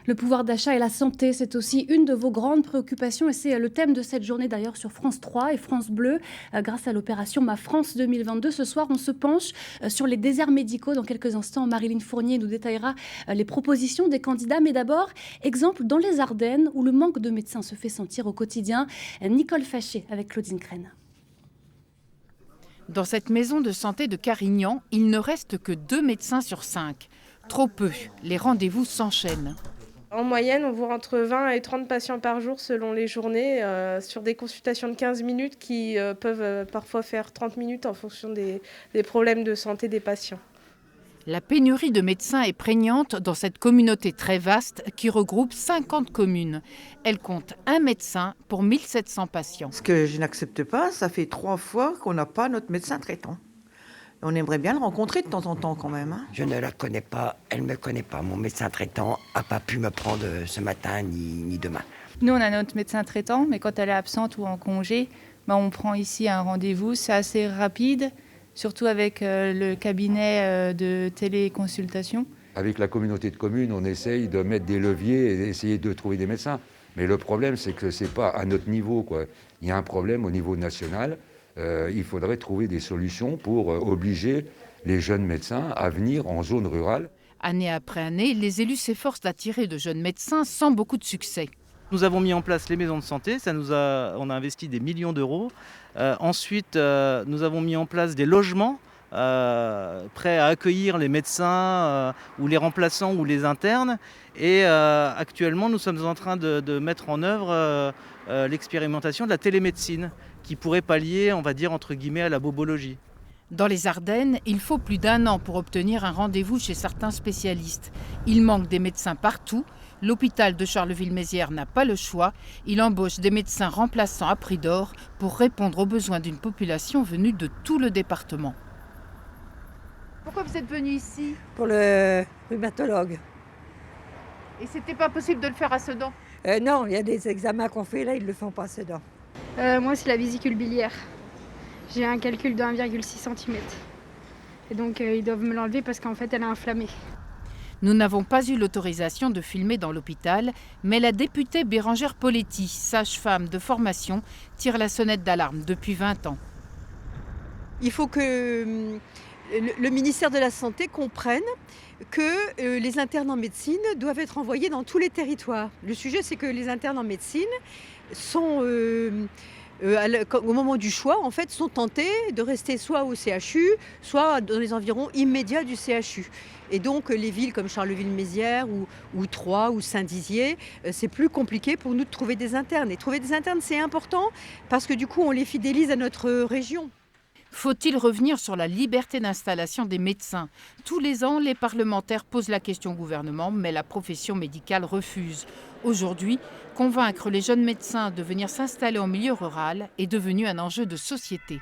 Le pouvoir d'achat et la santé, c'est aussi une de vos grandes préoccupations et c'est le thème de cette journée d'ailleurs sur France 3 et France Bleu grâce à l'opération Ma France 2022. Ce soir, on se penche sur les déserts médicaux. Dans quelques instants, Marilyn Fournier nous détaillera les propositions des candidats. Mais d'abord, exemple dans les Ardennes où le manque de médecins se fait sentir au quotidien. Nicole Faché avec Claudine Crène. Dans cette maison de santé de Carignan, il ne reste que 2 médecins sur 5. Trop peu, les rendez-vous s'enchaînent. En moyenne, on voit entre 20 et 30 patients par jour selon les journées, sur des consultations de 15 minutes qui peuvent parfois faire 30 minutes en fonction des problèmes de santé des patients. La pénurie de médecins est prégnante dans cette communauté très vaste qui regroupe 50 communes. Elle compte un médecin pour 1700 patients. Ce que je n'accepte pas, ça fait 3 fois qu'on n'a pas notre médecin traitant. On aimerait bien le rencontrer de temps en temps quand même. Je ne la connais pas, elle ne me connaît pas. Mon médecin traitant n'a pas pu me prendre ce matin ni demain. Nous, on a notre médecin traitant, mais quand elle est absente ou en congé, on prend ici un rendez-vous. C'est assez rapide, surtout avec le cabinet de téléconsultation. Avec la communauté de communes, on essaye de mettre des leviers et d'essayer de trouver des médecins. Mais le problème, c'est que ce n'est pas à notre niveau, quoi. Il y a un problème au niveau national. Il faudrait trouver des solutions pour obliger les jeunes médecins à venir en zone rurale. Année après année, les élus s'efforcent d'attirer de jeunes médecins sans beaucoup de succès. Nous avons mis en place les maisons de santé, on a investi des millions d'euros. Ensuite, nous avons mis en place des logements prêts à accueillir les médecins ou les remplaçants ou les internes. Et actuellement, nous sommes en train de mettre en œuvre l'expérimentation de la télémédecine qui pourrait pallier, on va dire, entre guillemets, à la bobologie. Dans les Ardennes, il faut plus d'1 an pour obtenir un rendez-vous chez certains spécialistes. Il manque des médecins partout. L'hôpital de Charleville-Mézières n'a pas le choix. Il embauche des médecins remplaçants à prix d'or pour répondre aux besoins d'une population venue de tout le département. Pourquoi vous êtes venu ici? Pour le rhumatologue. Et c'était pas possible de le faire à Sedan? Non, il y a des examens qu'on fait là, ils le font pas à Sedan. Moi, c'est la vésicule biliaire. J'ai un calcul de 1,6 cm. Et donc, ils doivent me l'enlever parce qu'en fait, elle est inflammée. Nous n'avons pas eu l'autorisation de filmer dans l'hôpital, mais la députée Bérangère Poletti, sage-femme de formation, tire la sonnette d'alarme depuis 20 ans. Il faut que le ministère de la Santé comprenne que les internes en médecine doivent être envoyés dans tous les territoires. Le sujet, c'est que les internes en médecine sont, au moment du choix, en fait, sont tentés de rester soit au CHU, soit dans les environs immédiats du CHU. Et donc, les villes comme Charleville-Mézières ou Troyes ou Saint-Dizier, c'est plus compliqué pour nous de trouver des internes. Et trouver des internes, c'est important parce que du coup, on les fidélise à notre région. Faut-il revenir sur la liberté d'installation des médecins? Tous les ans, les parlementaires posent la question au gouvernement, mais la profession médicale refuse. Aujourd'hui, convaincre les jeunes médecins de venir s'installer en milieu rural est devenu un enjeu de société.